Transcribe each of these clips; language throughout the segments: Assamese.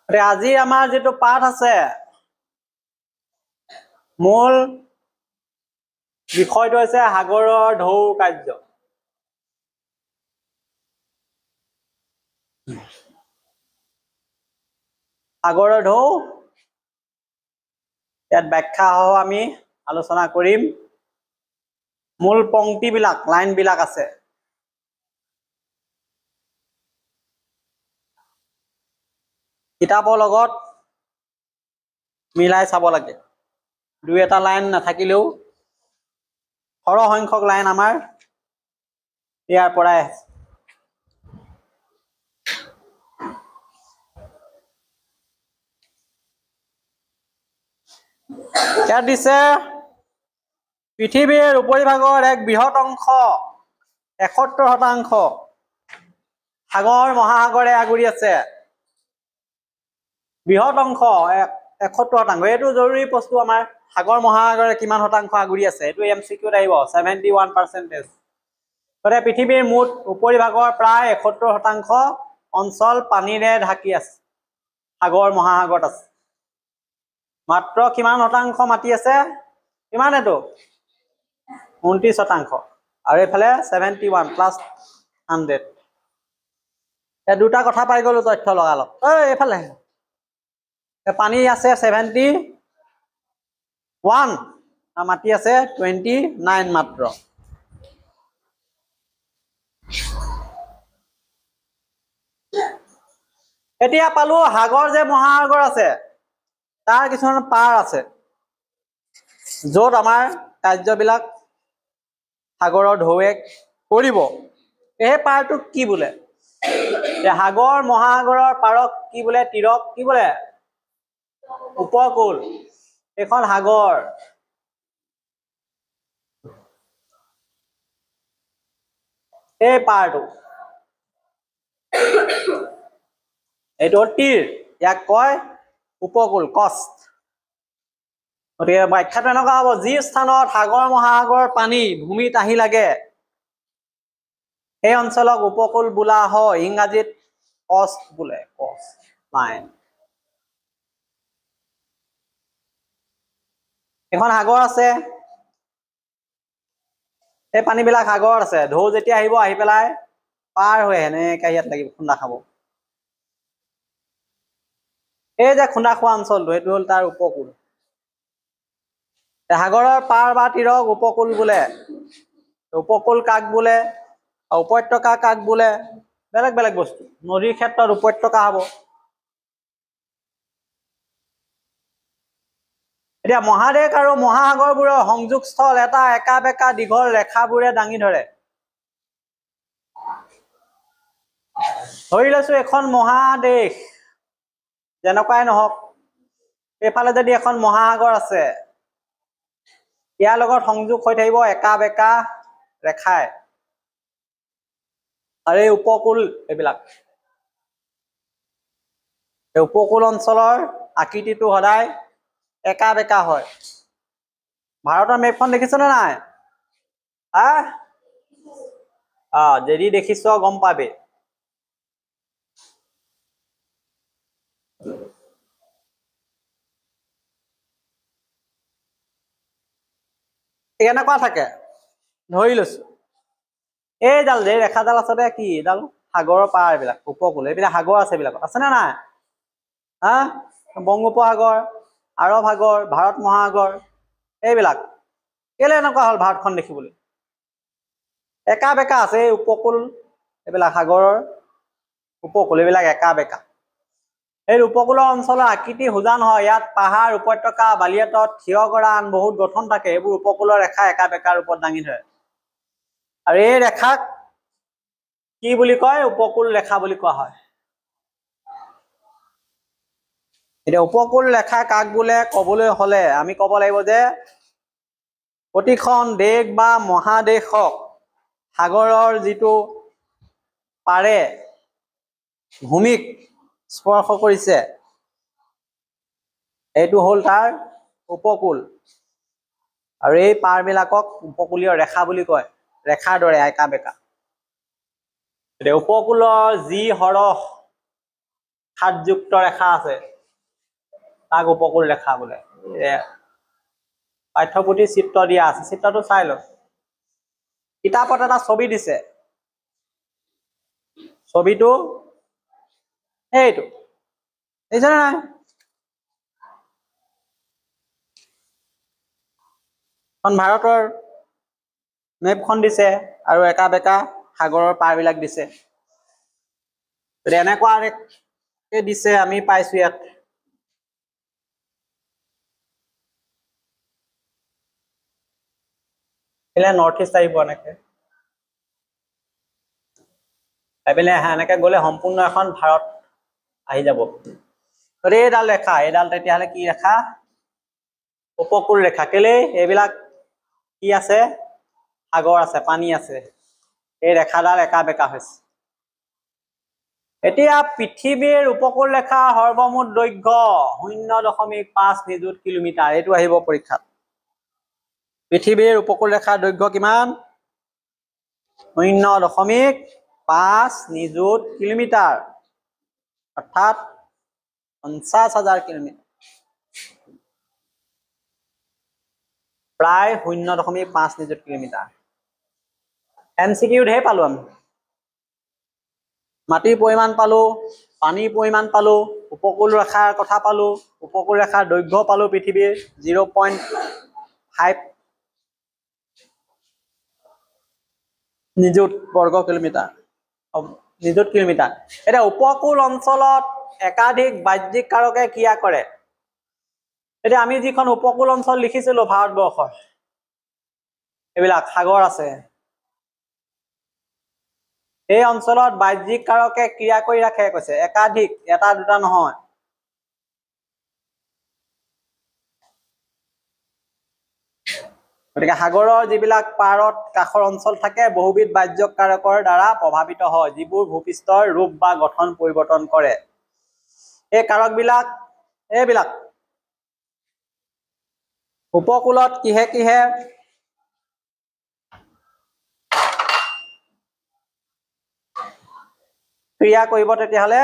আজি আমাৰ যেটো পাঠ আছে মূল বিষয়টো হৈছে সাগৰৰ ঢৌ কাৰ্য। সাগৰৰ ঢৌ ইয়াত ব্যাখ্যা সহ আমি আলোচনা কৰিম। মূল পংক্তি বিলাক লাইন বিলাক আছে। কিতাপৰ লগত মিলাই চাব লাগে। দুই এটা লাইন নাথাকিলেও সৰহ সংখ্যক লাইন আমাৰ ইয়াৰ পৰাই আছে। ইয়াত দিছে পৃথিৱীৰ উপৰিভাগৰ এক বৃহৎ অংশ ৭১% সাগৰ মহাসাগৰে আগুৰি আছে। বৃহৎ অংশ ৭১%। এইটো জৰুৰী বস্তু আমাৰ সাগৰ মহাসাগৰে কিমান শতাংশ আগুৰি আছে এইটো এমচিকিউত আহিব 71%। গতিকে পৃথিৱীৰ মুঠ উপৰিভাগৰ প্ৰায় ৭১% অঞ্চল পানীৰে ঢাকি আছে। সাগৰ মহাসাগৰত আছে। মাত্ৰ কিমান শতাংশ মাটি আছে? কিমান এইটো 29% আৰু এইফালে 71 প্লাস 100। দুটা কথা পাই গলো তথ্য লগালক। এইফালে পানী আছে 71 আৰু মাটি আছে 29 মাত্ৰ। এতিয়া পালো সাগৰ যে মহাসাগৰ আছে তাৰ কিছুমান পাৰ আছে য'ত আমাৰ কাৰ্যবিলাক সাগৰৰ ঢৌৱে কৰিব। এই পাৰটোক কি বোলে? সাগৰ মহাসাগৰৰ পাৰক কি বোলে? তীৰক কি বোলে? উপকূল। এখন সাগৰ। এই পাৰটো এইটো তীৰ, ইয়াক কয় উপকূল, কষ্ট। গতিকে ব্যাখ্যাটো এনেকুৱা হ'ব, যি স্থানত সাগৰ মহাসাগৰৰ পানী ভূমিত আহি লাগে সেই অঞ্চলক উপকূল বোলা হয়। ইংৰাজীত কষ্ট বোলে, কষ্ট লাইন। এখন সাগৰ আছে, এই পানীবিলাক সাগৰত আছে। ঢৌ যেতিয়া আহিব আহি পেলাই পাৰ হৈ এনেকৈ ইয়াত লাগিব খুন্দা খাব। এই যে খুন্দা খোৱা অঞ্চলটো এইটো হ'ল তাৰ উপকূল। সাগৰৰ পাৰ বা তীৰক উপকূল বোলে। উপকূল কাক বোলে? উপত্যকা কাক বোলে? বেলেগ বেলেগ বস্তু। নদীৰ ক্ষেত্ৰত উপত্যকা হ'ব। এতিয়া মহাদেশ আৰু মহাসাগৰবোৰৰ সংযোগস্থল এটা একা বেকা দীঘল ৰেখাবোৰে দাঙি ধৰে। ধৰি লৈছো এখন মহাদেশ যেনেকুৱাই নহওক, এইফালে যদি এখন মহাসাগৰ আছে ইয়াৰ লগত সংযোগ হৈ থাকিব একা বেকা ৰেখাই। আৰু এই উপকূল এইবিলাক এই উপকূল অঞ্চলৰ আকৃতিটো সদায় একা বেকা হয়। ভাৰতৰ মেপখন দেখিছনে নাই? যদি দেখিছ গম পাবি। এনেকুৱা থাকে। ধৰি লৈছো এইডাল যে ৰেখাডাল আচলতে কি? এইডাল সাগৰৰ পাৰ, এইবিলাক উপকূল। এইবিলাক সাগৰ আছে, এইবিলাকত আছেনে নাই? বংগোপসাগৰ, আৰৱ সাগৰ, ভাৰত মহাসাগৰ, এইবিলাক কেলে এনেকুৱা হ'ল ভাৰতখন দেখিবলৈ? একা বেকা আছে। এই উপকূল এইবিলাক সাগৰৰ উপকূল এইবিলাক একা বেকা। এই উপকূলৰ অঞ্চলৰ আকৃতি সোজা নহয়। ইয়াত পাহাৰ, উপত্যকা, বালিয়াতত থিয় কৰা আন বহুত গঠন থাকে। এইবোৰ উপকূলৰ ৰেখা একা বেকাৰ ওপৰত দাঙি ধৰে। আৰু এই ৰেখাক কি বুলি কয়? উপকূল ৰেখা বুলি কোৱা হয়। এতিয়া উপকূল ৰেখা কাক বোলে কবলৈ হলে আমি কব লাগিব যে প্ৰতিখন দেশ বা মহাদেশক সাগৰৰ যিটো পাৰে ভূমিক স্পৰ্শ কৰিছে এইটো হ'ল তাৰ উপকূল। আৰু এই পাৰবিলাকক উপকূলীয় ৰেখা বুলি কয়। ৰেখাৰ দৰে একা বেকা। এতিয়া উপকূলৰ যি সৰহ খাদযুক্ত ৰেখা আছে তাক উপকূল ৰেখা বোলে পাঠ্যপুথি চিত্ৰ দিয়া আছে চিত্ৰটো চাই লওক কিতাপত এটা ছবি দিছে ছবিটো এইটো দেখিছেনে নাই এখন ভাৰতৰ মেপখন দিছে আৰু একা বেকা সাগৰৰ পাৰবিলাক দিছে এনেকুৱাকে দিছে আমি পাইছো ইয়াত এলে নৰ্থ ইষ্ট আহিব এনেকে এপিনে এনেকে গ'লে সম্পূৰ্ণ এখন ভাৰত আহি যাব এইডাল ৰেখা এইডাল তেতিয়াহ'লে কি ৰেখা উপকূল ৰেখা কেলে এইবিলাক কি আছে সাগৰ আছে পানী আছে এই ৰেখাডাল একা বেকা হৈছে এতিয়া পৃথিৱীৰ উপকূল ৰেখাৰ সৰ্বমুঠ দৈৰ্ঘ্য 0.5 নিযুত কিলোমিটাৰ এইটো আহিব পৰীক্ষাত পৃথিৱীৰ উপকূল ৰেখাৰ দৈৰ্ঘ্য কিমান 0.5 নিযুত কিলোমিটাৰ অৰ্থাৎ 50,000 কিলোমিটাৰ প্ৰায় 0.5 নিযুত কিলোমিটাৰ এমসিকিউ ঢেৰ পালো আমি মাটিৰ পৰিমাণ পালো পানীৰ পৰিমাণ পালো উপকূল ৰেখাৰ কথা পালো উপকূল ৰেখাৰ দৈৰ্ঘ্য পালো পৃথিৱীৰ 0.5 নিযুত বৰ্গ কিলোমিটাৰ নিযুত কিলোমিটাৰ এটা উপকূল অঞ্চলত একাধিক বাহ্যিক কাৰকে ক্ৰিয়া কৰে এতিয়া আমি যিখন উপকূল অঞ্চল লিখিছিলো ভাৰতবৰ্ষৰ এইবিলাক সাগৰ আছে এই অঞ্চলত বাহ্যিক কাৰকে ক্ৰিয়া কৰি ৰাখে কৈছে একাধিক এটা দুটা নহয় গতিকে সাগৰৰ যিবিলাক পাৰত কাষৰ অঞ্চল থাকে বহুবিধ বাহ্যিক কাৰকৰ দ্বাৰা প্ৰভাৱিত হয় যিবোৰ ভূপৃষ্ঠৰ ৰূপ বা গঠন পৰিৱৰ্তন কৰে এই কাৰকবিলাক এইবিলাক উপকূলত কিহে কিহে ক্ৰিয়া কৰিব তেতিয়াহ'লে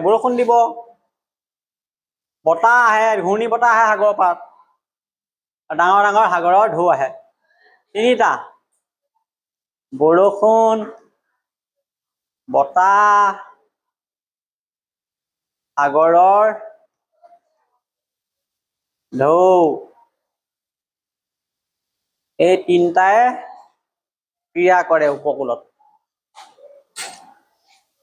বৰষুণ দিব বতাহ আহে ঘূৰ্ণী বতাহ আহে সাগৰৰ পাৰত ডাঙৰ ডাঙৰ সাগৰৰ ঢৌ আহে তিনিটা বৰষুণ বতাহ সাগৰৰ ঢৌ এই তিনটাই ক্ৰিয়া কৰে উপকূলত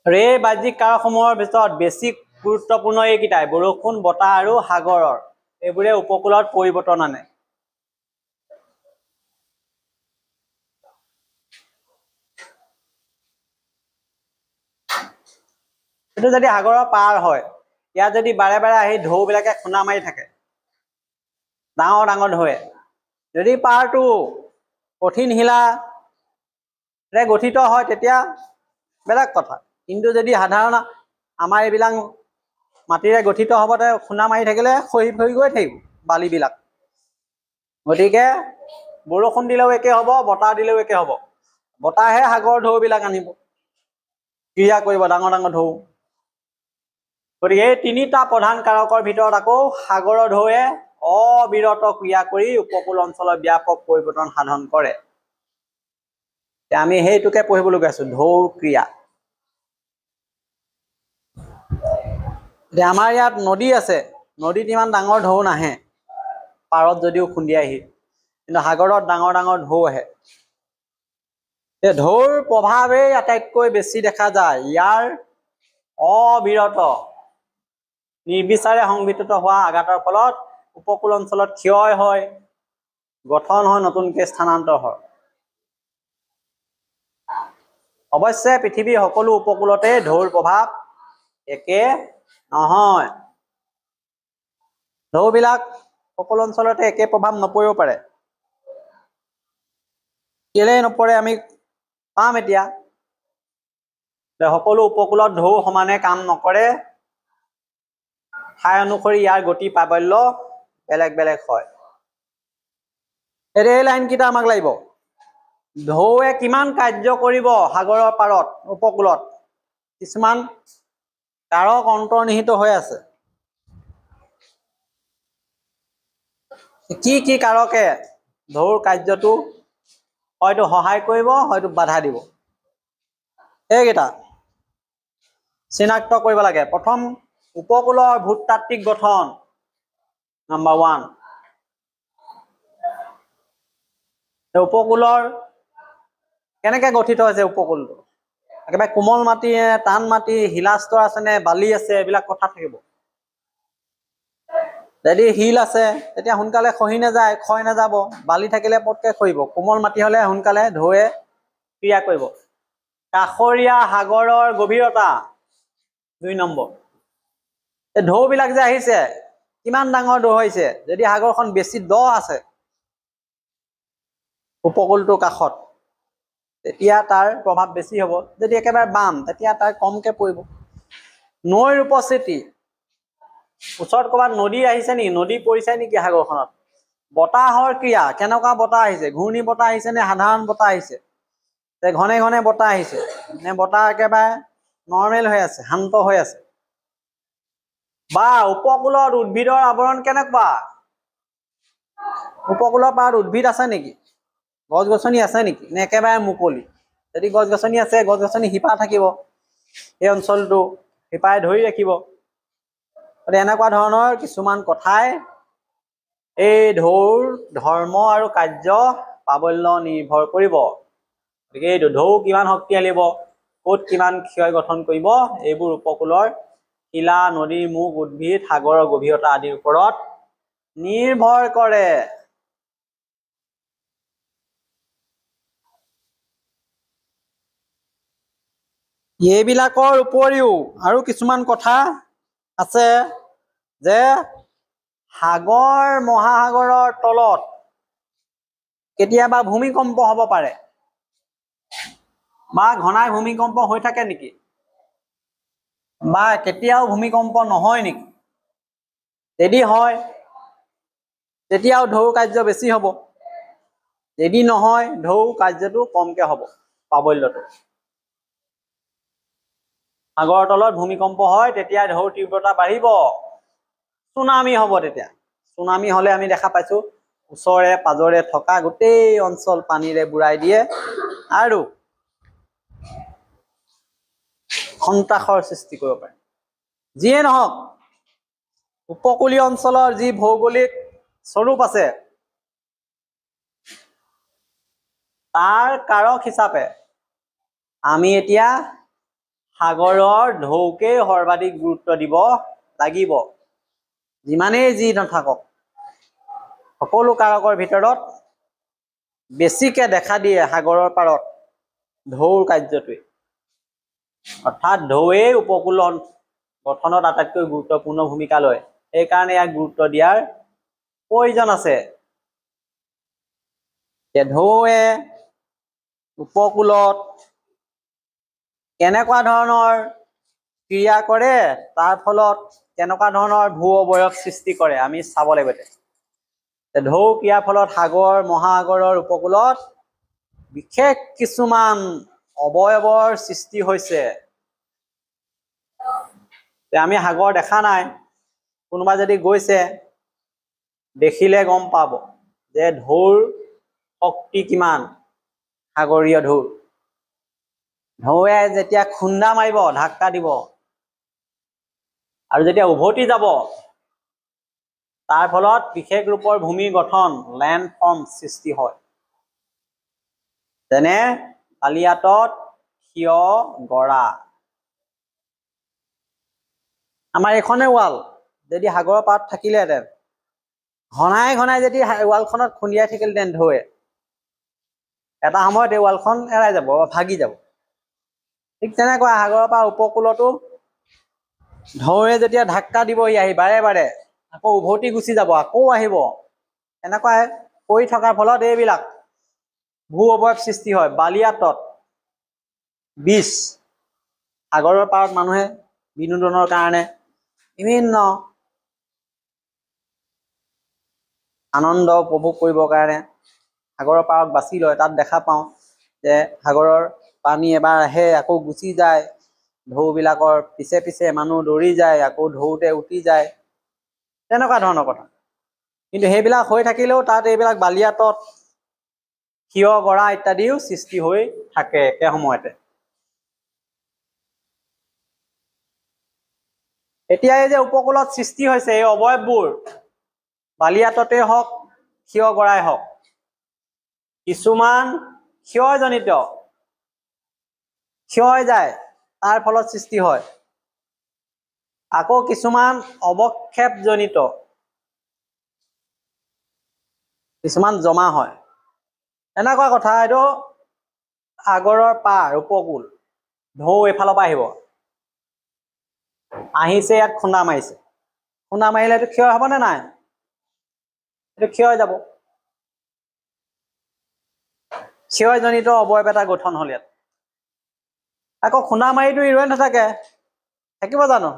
এই বাহ্যিক কাৰকসমূহৰ ভিতৰত বেছি গুৰুত্বপূৰ্ণ এইকেইটাই বৰষুণ বতাহ আৰু সাগৰৰ এইবোৰে উপকূলত পৰিৱৰ্তন আনে এইটো যদি সাগৰৰ পাৰ হয় ইয়াত যদি বাৰে বাৰে আহি ঢৌবিলাকে খুন্দা মাৰি থাকে ডাঙৰ ডাঙৰ ঢৌৱে যদি পাৰটো কঠিন শিলাৰে গঠিত হয় তেতিয়া বেলেগ কথা কিন্তু যদি সাধাৰণ আমাৰ এইবিলাক মাটিৰে গঠিত হ'ব খুন্দা মাৰি থাকিলে খহি গৈ থাকিব বালিবিলাক গতিকে বৰষুণ দিলেও একে হ'ব বতাহ দিলেও একে হ'ব বতাহে সাগৰৰ ঢৌবিলাক আনিব ক্ৰিয়া কৰিব ডাঙৰ ডাঙৰ ঢৌ গতিকে এই তিনিটা প্ৰধান কাৰকৰ ভিতৰত আকৌ সাগৰৰ ঢৌৱে অবিৰত ক্ৰিয়া কৰি উপকূল অঞ্চলৰ ব্যাপক পৰিৱৰ্তন সাধন কৰে আমি সেইটোকে পঢ়িবলৈ আছো ঢৌৰ ক্ৰিয়া আমাৰ ইয়াত নদী আছে নদীত ইমান ডাঙৰ ঢৌ নাহে পাৰত যদিও খুন্দিয়াইহি কিন্তু সাগৰত ডাঙৰ ডাঙৰ ঢৌ আহে ঢৌৰ প্ৰভাৱেই আটাইতকৈ বেছি দেখা যায় ইয়াৰ অবিৰত নিৰ্বিচাৰে সংঘটিত হোৱা আঘাতৰ ফলত উপকূল অঞ্চলত ক্ষয় হয় গঠন হয় নতুনকৈ স্থানান্তৰ হয় অৱশ্যে পৃথিৱীৰ সকলো উপকূলতে ঢৌৰ প্ৰভাৱ একে নহয় ঢৌবিলাক সকলো অঞ্চলতে একে প্ৰভাৱ নপৰিব পাৰে কেলে নপৰে আমি পাম এতিয়া সকলো উপকূলত ঢৌ সমানে কাম নকৰে ঠাই অনুসৰি ইয়াৰ গতি প্ৰাবল্য বেলেগ বেলেগ হয় এই লাইন কেইটা আমাক লাগিব ঢৌৱে কিমান কাৰ্য কৰিব সাগৰৰ পাৰত উপকূলত কিছুমান কাৰক অন্তৰ্নিহিত হৈ আছে। কি কি কাৰকে ঢৌৰ কাৰ্যটো হয়তো সহায় কৰিব, হয়তো বাধা দিব, এইকেইটা চিনাক্ত কৰিব লাগে। প্ৰথম, উপকূলৰ ভূতাত্ত্বিক গঠন, নাম্বাৰ 1। উপকূলৰ কেনেকে গঠিত হৈছে উপকূলটো, একেবাৰে কোমল মাটি, টান মাটি, শিলাস্তৰ আছে নে বালি আছে, এইবিলাক কথা থাকিব। যদি শিল আছে তেতিয়া সোনকালে খহি নাযায়, ক্ষয় নাযাব। বালি থাকিলে পটকে খহিব। কোমল মাটি হলে সোনকালে ঢৌৱে ক্ৰিয়া কৰিব। কাষৰীয়া সাগৰৰ গভীৰতা 2 নম্বৰ। এই ঢৌবিলাক যে আহিছে, কিমান ডাঙৰ ঢৌ আহিছে, যদি সাগৰখন বেছি দ আছে উপকূলটোৰ কাষত, তেতিয়া তাৰ প্ৰভাৱ বেছি হ'ব। যদি একেবাৰে বাম, তেতিয়া তাৰ কমকে পৰিব। নৈৰ উপস্থিতি, ওচৰত ক'ৰবাত নদী আহিছে নেকি, নদী পৰিছে নেকি সাগৰখনত? বতাহৰ ক্ৰিয়া, কেনেকুৱা বতাহ আহিছে, ঘূৰ্ণী বতাহ আহিছে নে সাধাৰণ বতাহ আহিছে, ঘনে ঘনে বতাহ আহিছে নে বতাহ একেবাৰে নৰ্মেল হৈ আছে, শান্ত হৈ আছে? বা উপকূলত উদ্ভিদৰ আৱৰণ কেনেকুৱা, উপকূলৰ পাৰত উদ্ভিদ আছে নেকি, গছ গছনি আছে নেকি, নে একেবাৰে মুকলি? যদি গছ গছনি আছে, গছ গছনি শিপা থাকিব, এই অঞ্চলটো শিপাই ধৰি ৰাখিব। এনেকুৱা ধৰণৰ কিছুমান কথাই এই ঢৌৰ ধৰ্ম আৰু কাৰ্য প্ৰাবল্য নিৰ্ভৰ কৰিব। গতিকে এই ঢৌ কিমান শক্তিশালী হ'ব, ক'ত কিমান ক্ষয় গঠন কৰিব, এইবোৰ উপকূলৰ শিলা, নদীৰ মুখ, উদ্ভিদ, সাগৰৰ গভীৰতা আদিৰ ওপৰত নিৰ্ভৰ কৰে। এইবিলাকৰ উপৰিও আৰু কিছুমান কথা আছে যে সাগৰ মহাসাগৰৰ তলত কেতিয়াবা ভূমিকম্প হ'ব পাৰে, বা ঘনাই ভূমিকম্প হৈ থাকে নেকি, বা কেতিয়াও ভূমিকম্প নহয় নেকি? যদি হয় তেতিয়াও ঢৌ কাৰ্য বেছি হ'ব, যদি নহয় ঢৌ কাৰ্যটো কমকে হ'ব, প্ৰাবল্যটো। সাগৰৰ তলত ভূমিকম্প হয় তেতিয়া ঢৌৰ তীব্ৰতা বাঢ়িব, চুনামি হ'ব। তেতিয়া চুনামি হলে আমি দেখা পাইছো ওচৰে পাজৰে থকা গোটেই অঞ্চল পানীৰে বুৰাই দিয়ে আৰু সন্ত্ৰাসৰ সৃষ্টি কৰিব পাৰে। যিয়ে নহওক, উপকূলীয় অঞ্চলৰ যি ভৌগোলিক স্বৰূপ আছে, তাৰ কাৰক হিচাপে আমি এতিয়া সাগৰৰ ঢৌকে সৰ্বাধিক গুৰুত্ব দিব লাগিব। যিমানেই যি নাথাকক, সকলো কাৰকৰ ভিতৰত বেছিকে দেখা দিয়ে সাগৰৰ পাৰত ঢৌৰ কাৰ্যটোৱে। অৰ্থাৎ ঢৌৱে উপকূল গঠনত আটাইতকৈ গুৰুত্বপূৰ্ণ ভূমিকা লয়। সেইকাৰণে ইয়াক গুৰুত্ব দিয়াৰ প্ৰয়োজন আছে। ঢৌৱে উপকূলত কেনেকুৱা ধৰণৰ ক্ৰিয়া কৰে, তাৰ ফলত কেনেকুৱা ধৰণৰ ভূ অৱয়ব সৃষ্টি কৰে আমি চাব লাগিব। ঢৌ ক্ৰিয়াৰ ফলত সাগৰ মহাসাগৰৰ উপকূলত বিশেষ কিছুমান অৱয়ৱৰ সৃষ্টি হৈছে। আমি সাগৰ দেখা নাই, কোনোবা যদি গৈছে দেখিলে গম পাব যে ঢৌৰ শক্তি কিমান। সাগৰীয় ঢৌ, ঢৌৱে যেতিয়া খুন্দা মাৰিব, ধাক্কা দিব আৰু যেতিয়া উভতি যাব, তাৰ ফলত বিশেষ ৰূপৰ ভূমি গঠন, লেণ্ড ফৰ্ম সৃষ্টি হয়। যেনে কালিয়াটত থিয় গৰা। আমাৰ এইখনে ৱাল যদি সাগৰৰ পাৰত থাকিলেহেঁতেন, ঘনাই ঘনাই যদি ৱালখনত খুন্দিয়াই থাকিলহেঁতেন ঢৌৱে, এটা সময়ত এই ৱালখন এৰাই যাব, ভাগি যাব। ঠিক তেনেকুৱা সাগৰৰ পৰা উপকূলতো ঢৌৱে যেতিয়া ধাক্কা দিবহি, আহি বাৰে বাৰে আকৌ উভতি গুচি যাব, আকৌ আহিব, এনেকুৱাই কৰি থকাৰ ফলত এইবিলাক ভূ অৱয়ব সৃষ্টি হয়। বালিয়াটত বীচ, সাগৰৰ পাৰত মানুহে বিনোদনৰ কাৰণে বিভিন্ন আনন্দ উপভোগ কৰিবৰ কাৰণে সাগৰৰ পাৰত বাছি লয়। তাত দেখা পাওঁ যে সাগৰৰ পানী এবাৰ আহে আকৌ গুচি যায়, ঢৌবিলাকৰ পিছে পিছে মানুহ দৌৰি যায়, আকৌ ঢৌতে উটি যায়, তেনেকুৱা ধৰণৰ কথা। কিন্তু সেইবিলাক হৈ থাকিলেও তাত এইবিলাক বালিয়াতত ক্ষীয় গৰা ইত্যাদিও সৃষ্টি হৈ থাকে একে সময়তে। এতিয়া এই যে উপকূলত সৃষ্টি হৈছে এই অৱয়ৱবোৰ বালিয়াততে হওক ক্ষীয় গৰাই হওক, কিছুমান ক্ষয়জনিত ক্ষয় যায় তাৰ ফলত সৃষ্টি হয়, আকৌ কিছুমান অৱক্ষেপজনিত কিছুমান জমা হয়। এনেকুৱা কথা। এইটো সাগৰৰ পাৰ উপকূল, ঢৌ এইফালৰ পৰা আহিব, আহিছে ইয়াত খুন্দা মাৰিছে, খুন্দা মাৰিলে এইটো ক্ষয় হ'বনে নাই? এইটো ক্ষয় হৈ যাব। ক্ষয়জনিত অৱয়ব এটা গঠন হ'ল ইয়াত। আকৌ খুন্দা মাৰিটো ৰৈ নাথাকে, থাকিব জানো?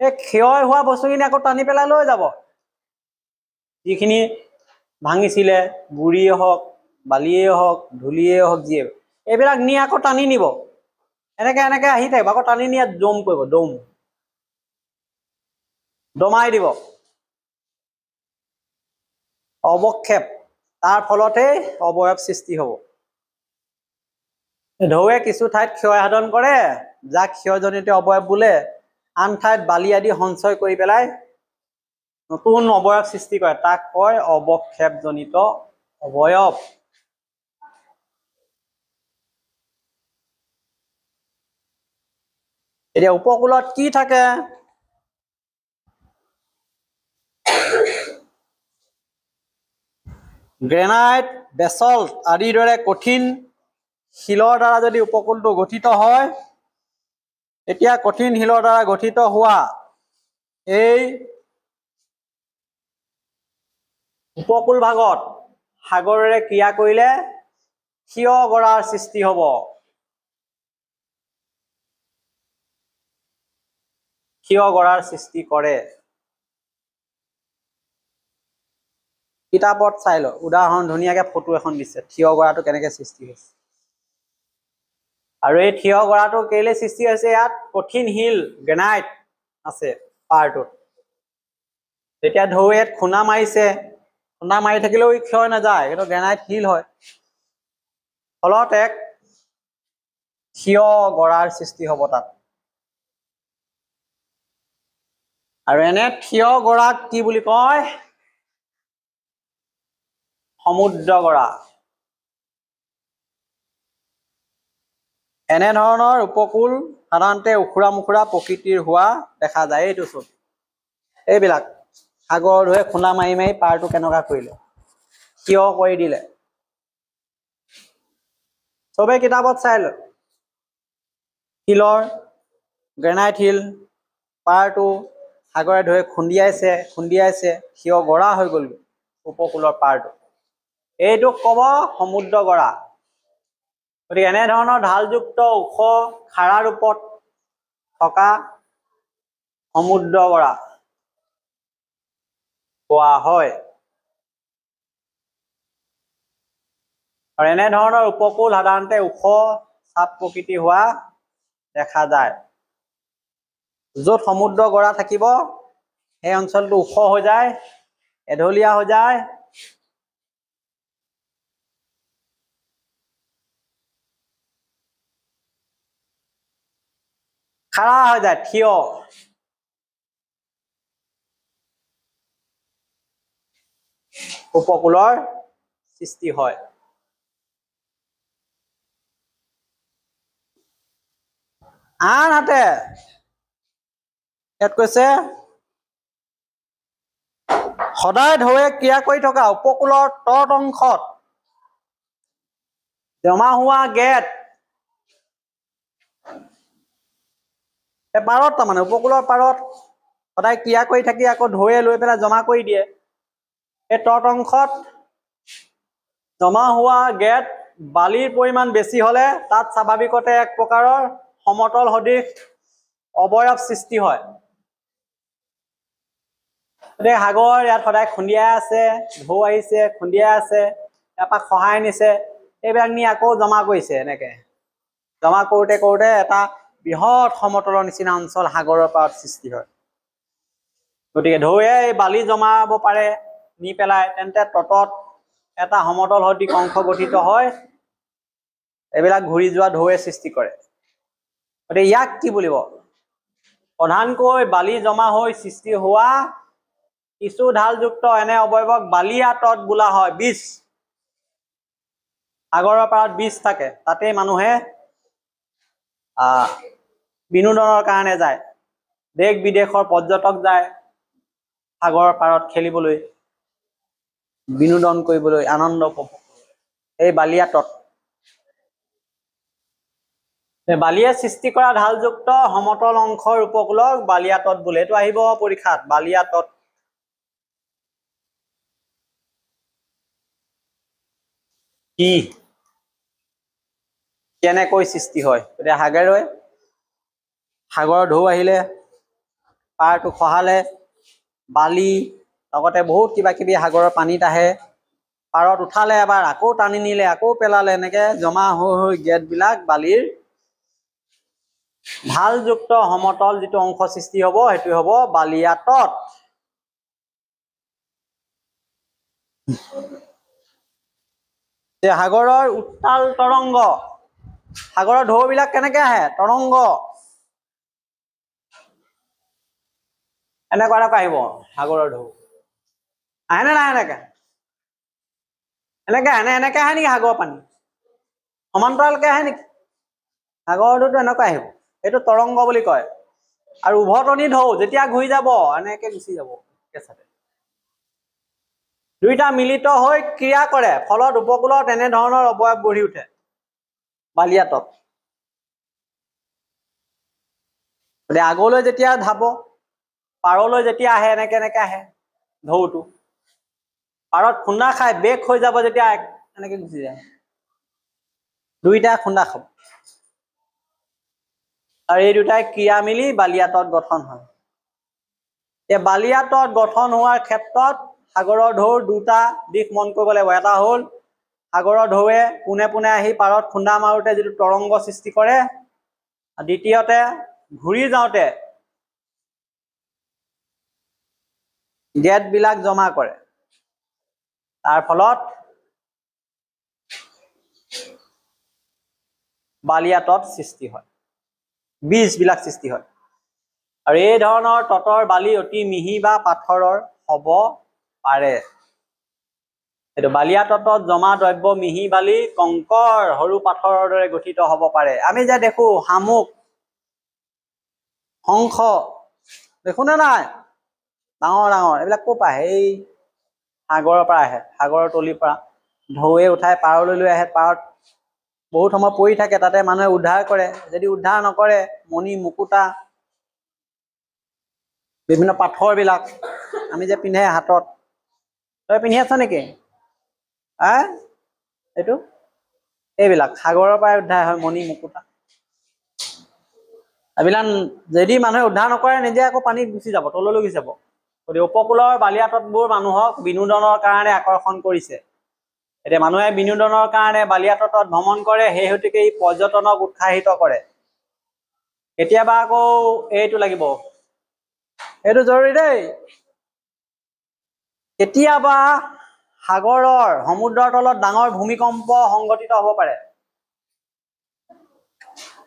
এই ক্ষয় হোৱা বস্তুখিনি আকৌ টানি পেলাই লৈ যাব। যিখিনি ভাঙিছিলে, গুৰিয়ে হওক, বালিয়ে হওক, ধূলিয়ে হওক, যিয়ে এইবিলাক নি আকৌ টানি নিব। এনেকে এনেকে আহি থাকিব, আকৌ টানি নি ইয়াত দম কৰিব, দমাই দিব। অৱক্ষেপ, তাৰ ফলতেই অৱয়ব সৃষ্টি হ'ব। ঢৌৱে কিছু ঠাইত ক্ষয় সাধন কৰে, যাক ক্ষয়জনিত অৱয়ব বোলে। আন ঠাইত বালি আদি সঞ্চয় কৰি পেলাই নতুন অৱয়ব সৃষ্টি কৰে, তাক কয় অৱক্ষেপজনিত অৱয়ব। এতিয়া উপকূলত কি থাকে? গ্ৰেনাইট, বেছল্ট আদিৰ দৰে কঠিন শিলৰ দ্বাৰা যদি উপকূলটো গঠিত হয়, এতিয়া কঠিন শিলৰ দ্বাৰা গঠিত হোৱা এই উপকূল ভাগত সাগৰেৰে ক্ৰিয়া কৰিলে ক্ষীয় গৰাৰ সৃষ্টি হ'ব। ক্ষীয় গৰাৰ সৃষ্টি কৰে। কিতাপত চাই ল, উদাহৰণ ধুনীয়াকে ফটো এখন দিছে, ক্ষীয় গৰাটো কেনেকে সৃষ্টি হৈছে। আৰু এই ক্ষীয় গৰাটো কেলে সৃষ্টি হৈছে? ইয়াত কঠিন শিল গ্ৰেনাইট আছে পাৰটোত। যেতিয়া ঢৌ ইয়াত খুন্দা মাৰিছে, খুন্দা মাৰি থাকিলেও ই ক্ষয় নাযায়, কিন্তু গ্ৰেনাইট শিল হয়। ফলত এক ক্ষীয় গৰাৰ সৃষ্টি হ'ব তাত। আৰু এনে ক্ষীয় গৰাক কি বুলি কয়? সমুদ্ৰ গৰা। এনেধৰণৰ উপকূল সাধাৰণতে উখুৰা মুখুৰা প্ৰকৃতিৰ হোৱা দেখা যায়। এইটো চব এইবিলাক সাগৰ ঢৌৱে খুন্দা মাৰি মাৰি পাৰটো কেনেকুৱা কৰিলে, ক্ষীয় কৰি দিলে। চবেই কিতাপত চাই লয়, শিলৰ গ্ৰেনাইট শিল পাৰটো সাগৰে ঢৌৱে খুন্দিয়াইছে, ক্ষীয় গৰা হৈ গ'ল উপকূলৰ পাৰটো। এইটোক ক'ব সমুদ্ৰ গৰা। গতিকে এনেধৰণৰ ঢালযুক্ত ওখ খাৰা ৰূপত থকা সমুদ্ৰ গৰা কোৱা হয়। আৰু এনেধৰণৰ উপকূল সাধাৰণতে ওখ চাপ প্ৰকৃতি হোৱা দেখা যায়। য'ত সমুদ্ৰ গৰা থাকিব সেই অঞ্চলটো ওখ হৈ যায়, এঢলীয়া হৈ যায়, খাৰা হৈ যায়, থিয়। উপকূলৰ সৃষ্টি হয়। আনহাতে ইয়াত কৈছে সদায় ঢৌৱে ক্ৰিয়া কৰি থকা উপকূলৰ তট অংশত জমা হোৱা গেদ পাৰত, তাৰমানে উপকূলৰ পাৰত সদায় ক্ৰিয়া কৰি থাকি আকৌ ঢৌৱে লৈ পেলাই জমা কৰি দিয়ে। এই তট অংশত জমা হোৱা গেদ বালিৰ পৰিমাণ বেছি হলে তাত স্বাভাৱিকতে এক প্ৰকাৰৰ সমতল সদৃশ অৱয়ব সৃষ্টি হয়। গতিকে সাগৰ ইয়াত সদায় খুন্দিয়াই আছে, ঢৌ আহিছে, খুন্দিয়াই আছে, তাৰপৰা খহাই নিছে, এইবিলাক নি আকৌ জমা কৰিছে। এনেকে জমা কৰোতে কৰোতে এটা বৃহৎ সমতলৰ নিচিনা অঞ্চল সাগৰৰ পাৰত সৃষ্টি হয়। গতিকে ঢৌৱে বালি জমাব পাৰে নি পেলাই, তেন্তে তটত এটা সমতল সদৃশ অংশ গঠিত হয়। এইবিলাক ঘূৰি যোৱা ঢৌৱে সৃষ্টি কৰে। গতিকে ইয়াক কি বুলিব? প্ৰধানকৈ বালি জমা হৈ সৃষ্টি হোৱা কিছু ঢালযুক্ত এনে অৱয়ৱক বালিয়া তট বোলা হয়। বীজ, সাগৰৰ পাৰত বীজ থাকে, তাতেই মানুহে বিনোদনৰ কাৰণে যায়। দেশ বিদেশৰ পৰ্যটক যায় সাগৰৰ পাৰত খেলিবলৈ, বিনোদন কৰিবলৈ, আনন্দ উপভোগ কৰিবলৈ। এই বালিয়া তট, বালিয়ে সৃষ্টি কৰা ঢালযুক্ত সমতল অংশৰ উপকূলক বালিয়া তট বোলে। এইটো আহিব পৰীক্ষাত, বালিয়া তট। কি, কেনেকৈ সৃষ্টি হয়? এতিয়া সাগৰৰ ঢৌ আহিলে, পাৰটো খহালে, বালি লগতে বহুত কিবা কিবি সাগৰৰ পানীত আহে, পাৰত উঠালে, এবাৰ আকৌ টানি নিলে, আকৌ পেলালে, এনেকে জমা হৈ গেটবিলাক বালিৰ ঢালযুক্ত সমতল যিটো অংশ সৃষ্টি হ'ব, সেইটো হ'ব বালিয়া তট। সাগৰৰ উত্তাল তৰংগ, সাগৰৰ ঢৌবিলাক কেনেকে আহে? তৰংগ এনেকুৱা আহিব সাগৰৰ ঢৌ। আহেনে নাহে? এনেকে আহে নে? এনেকে আহে নেকি সাগৰৰ পানী? সমান্তৰালকে আহে নেকি? সাগৰৰ ঢৌটো এনেকুৱা আহিব, এইটো তৰংগ বুলি কয়। আৰু উভতনি ঢৌ যেতিয়া ঘূৰি যাব, এনেকে গুচি যাব কেঁচাতে। দুইটা মিলিত হৈ ক্ৰিয়া কৰে, ফলত উপকূলত এনেধৰণৰ অৱয়ব গঢ়ি উঠে, বালিয়া তট। আগলৈ যেতিয়া ধাব, পাৰলৈ যেতিয়া আহে, এনেকে আহে ঢৌটো, পাৰত খুন্দা খাই বেগ হৈ যাব, যেতিয়া এনেকে গুচি যায়। দুইটা খুন্দা খাব আৰু এই দুটাই ক্ৰিয়া মিলি বালিয়া তট গঠন হয়। এই বালিয়া তট গঠন হোৱাৰ ক্ষেত্ৰত সাগৰৰ ঢৌৰ দুটা দিশ মন কৰিব লাগিব। এটা হ'ল সাগৰৰ ঢৌৱে পোনে পোনে আহি পাৰত খুন্দা মাৰোতে যিটো তৰংগ সৃষ্টি কৰে, দ্বিতীয়তে ঘূৰি যাওঁতে গেটবিলাক জমা কৰে, তাৰ ফলত বালিয়া তট সৃষ্টি হয়, বীজবিলাক সৃষ্টি হয়। আৰু এই ধৰণৰ তটৰ বালি অতি মিহি বা পাথৰৰ হ'ব পাৰে। এইটো বালিয়া তটত জমা দ্ৰব্য মিহি বালি কংকৰ সৰু পাথৰৰ দৰে গঠিত হ'ব পাৰে। আমি যে দেখো শামুক, শংখ, দেখো নে নাই? ডাঙৰ ডাঙৰ, এইবিলাক ক'ৰ পৰা আহে? এই সাগৰৰ পৰা আহে, সাগৰৰ তলিৰ পৰা ঢৌৱে উঠাই পাৰলৈ লৈ আহে, পাৰত বহুত সময় পৰি থাকে, তাতে মানুহে উদ্ধাৰ কৰে। যদি উদ্ধাৰ নকৰে, মণি মুকুতা, বিভিন্ন পাথৰবিলাক আমি যে পিন্ধে হাতত, তই পিন্ধি আছ নেকি? এইটো এইবিলাক সাগৰৰ পৰাই উদ্ধাৰ হয়, মণি মুকুতা। এইবিলাক যদি মানুহে উদ্ধাৰ নকৰে, নিজে আকৌ পানীত গুচি যাব, তললৈ গুচি যাব। গতিকে উপকূলৰ বালিয়া তটবোৰ মানুহক বিনোদনৰ কাৰণে আকৰ্ষণ কৰিছে। এতিয়া মানুহে বিনোদনৰ কাৰণে বালিয়া তটত ভ্ৰমণ কৰে, সেই হেতুকে ই পৰ্যটনক উৎসাহিত কৰে। কেতিয়াবা আকৌ এইটো লাগিব, এইটো জৰুৰী দেই। কেতিয়াবা সাগৰৰ সমুদ্ৰৰ তলত ডাঙৰ ভূমিকম্প সংঘটিত হ'ব পাৰে।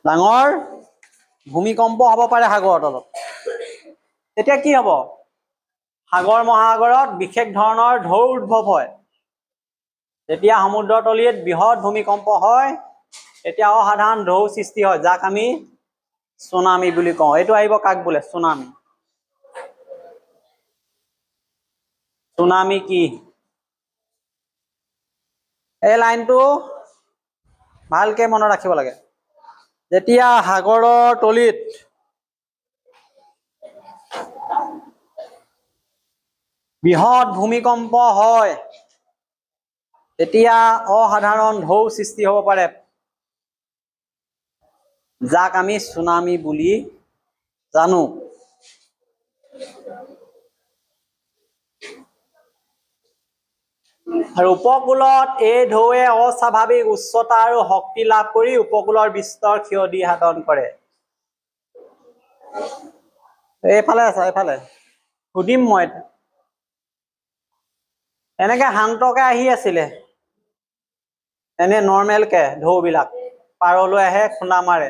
ডাঙৰ ভূমিকম্প হ'ব পাৰে সাগৰৰ তলত। তেতিয়া কি হ'ব? সাগৰ মহাসাগৰত বিশেষ ধৰণৰ ঢৌৰ উদ্ভৱ হয়। যেতিয়া সমুদ্ৰতলিত বৃহৎ ভূমিকম্প হয়, তেতিয়া অসাধাৰণ ঢৌ সৃষ্টি হয়, যাক আমি চুনামি বুলি কওঁ। এইটো আহিব কাক বোলে? চুনামি। চুনামি কি? এই লাইনটো ভালকে মনত ৰাখিব লাগে। যেতিয়া সাগৰৰ তলিত বৃহৎ ভূমিকম্প হয়, তেতিয়া অসাধাৰণ ঢৌ সৃষ্টি হ'ব পাৰে, যাক আমি চুনামি বুলি জানো। আৰু উপকূলত এই ঢৌৱে অস্বাভাৱিক উচ্চতা আৰু শক্তি লাভ কৰি উপকূলৰ বিস্তৰ ক্ষতি সাধন কৰে। এইফালে আছে, এইফালে সুধিম মই। এনেকে শান্তকে আহি আছিলে, এনে নৰ্মেলকে ঢৌবিলাক পাৰলৈ আহে, খুন্দা মাৰে।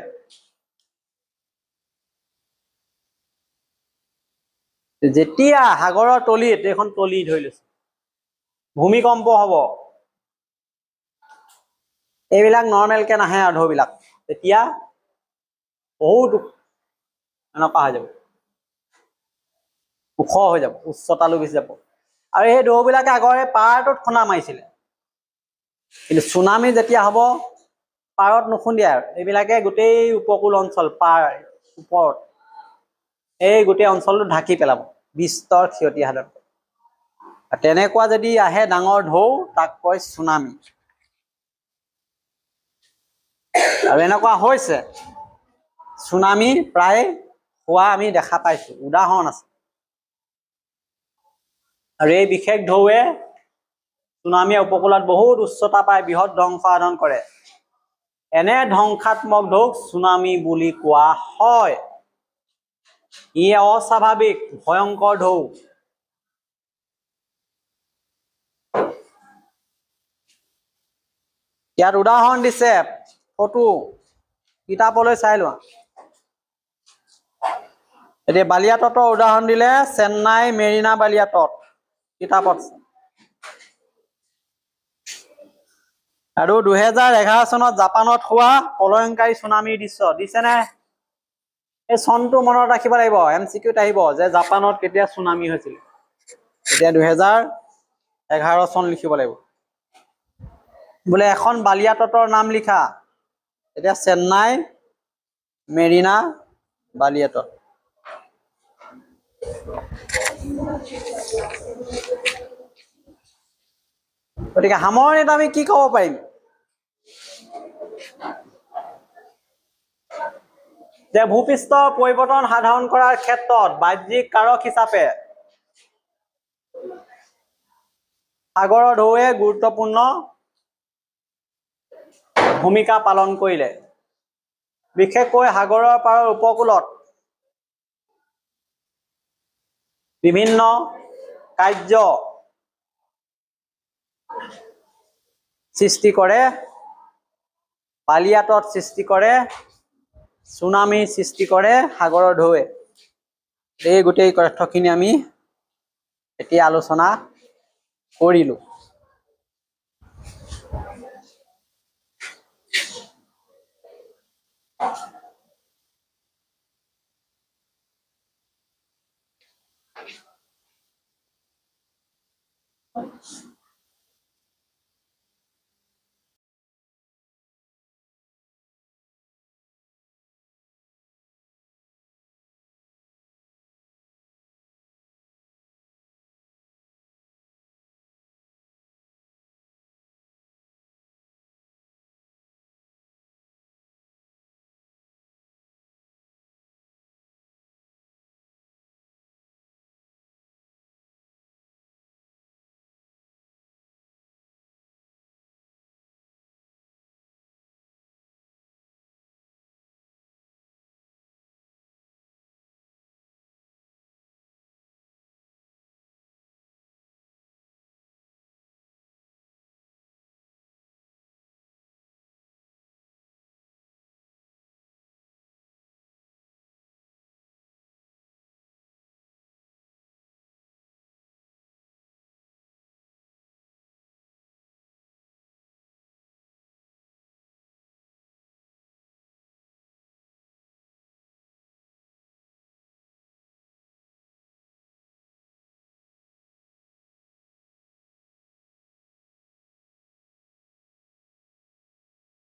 যেতিয়া সাগৰৰ তলিত, এইখন তলি ধৰি লৈছে, ভূমিকম্প হব, এইবিলাক নৰ্মেলকে নাহে আৰু ঢৌবিলাক, তেতিয়া বহুত এনেকুৱা হৈ যাব, ওখ হৈ যাব, উচ্চতালৈ গুচি যাব। আৰু এই ঢৌবিলাকে আগৰে পাৰটোত খুন্দা মাৰিছিলে, কিন্তু চুনামি যেতিয়া হব পাৰত নুখুন্দিয়ে আৰু, এইবিলাকে গোটেই উপকূল অঞ্চল পাৰ ওপৰত এই গোটেই অঞ্চলটো ঢাকি পেলাব, বিস্তৰ ক্ষতি সাধন। তেনেকুৱা যদি আহে ডাঙৰ ঢৌ, তাক কয় চুনামি। আৰু এনেকুৱা হৈছে, চুনামি প্ৰায় হোৱা আমি দেখা পাইছো, উদাহৰণ আছে। আৰু এই বিশেষ ঢৌৱে চুনামীয়ে উপকূলত বহুত উচ্চতা পাই বৃহৎ ধ্বংস সাধন কৰে। এনে ধ্বংসাত্মক ঢৌক চুনামি বুলি কোৱা হয়। ই অস্বাভাৱিক ভয়ংকৰ ঢৌ। ইয়াত উদাহৰণ দিছে, ফটো কিতাপলৈ চাই লোৱা। এতিয়া বালিয়া তটৰ উদাহৰণ দিলে, চেন্নাই মেৰিনা বালিয়া তট কিতাপত। আৰু 2011 চনত জাপানত হোৱা প্ৰলয়ংকাৰী চুনামীৰ দৃশ্য দিছেনে? এই চনটো মনত ৰাখিব লাগিব, MCQত আহিব যে জাপানত কেতিয়া চুনামী হৈছিল। এতিয়া 2011 চন লিখিব লাগিব। বোলে এখন বালিয়া তটৰ নাম লিখা, এতিয়া চেন্নাই মেৰিনা বালিয়া তট। গতিকে সামৰণিত আমি কি ক'ব পাৰিম? যে ভূপৃষ্ঠৰ পৰিৱৰ্তন সাধন কৰাৰ ক্ষেত্ৰত বাহ্যিক কাৰক হিচাপে সাগৰৰ ঢৌৱে গুৰুত্বপূৰ্ণ ভূমিকা পালন কৰিলে। বিশেষকৈ সাগৰৰ পাৰৰ উপকূলত বিভিন্ন কাৰ্য সৃষ্টি কৰে, বালিয়া তট সৃষ্টি কৰে, চুনামী সৃষ্টি কৰে সাগৰৰ ঢৌৱে। এই গোটেই তথ্যখিনি আমি এতিয়া আলোচনা কৰিলো।